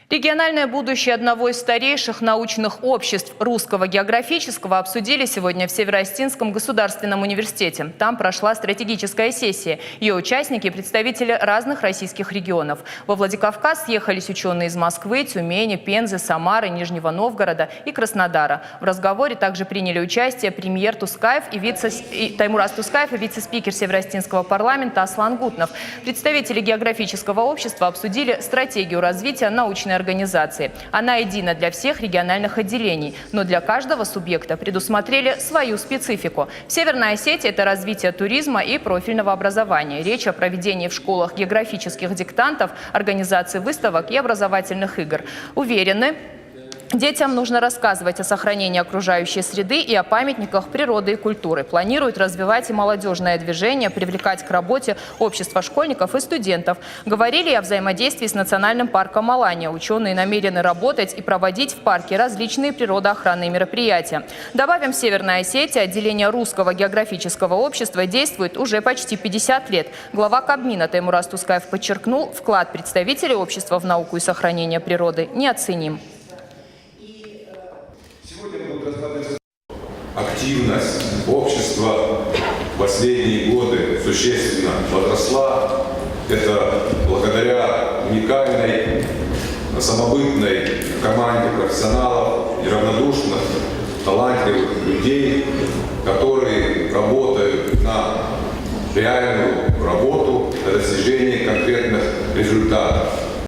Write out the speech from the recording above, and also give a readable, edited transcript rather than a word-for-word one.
Региональное будущее одного из старейших научных обществ русского географического обсудили сегодня в Северо-Остинском государственном университете. Там прошла стратегическая сессия. Ее участники – представители разных российских регионов. Во Владикавказ съехались ученые из Москвы, Тюмени, Пензы, Самары, Нижнего Новгорода и Краснодара. В разговоре также приняли участие премьер Тускаев Таймураз Тускаев и вице-спикер Северо-Остинского парламента Аслан Гутнов. Представители географического общества обсудили стратегию развития научной организации. Она едина для всех региональных отделений, но для каждого субъекта предусмотрели свою специфику. В Северной Осетии это развитие туризма и профильного образования. Речь о проведении в школах географических диктантов, организации выставок и образовательных игр. Уверены, детям нужно рассказывать о сохранении окружающей среды и о памятниках природы и культуры. Планируют развивать и молодежное движение, привлекать к работе общества школьников и студентов. Говорили и о взаимодействии с национальным парком Алания. Ученые намерены работать и проводить в парке различные природоохранные мероприятия. Добавим, в Северной Осетии отделение Русского географического общества действует уже почти 50 лет. Глава Кабмина Таймураз Тускаев подчеркнул, вклад представителей общества в науку и сохранение природы неоценим. Активность общества в последние годы существенно возросла. Это благодаря уникальной, самобытной команде профессионалов, неравнодушных, талантливых людей, которые работают на реальную работу, на достижение конкретных результатов.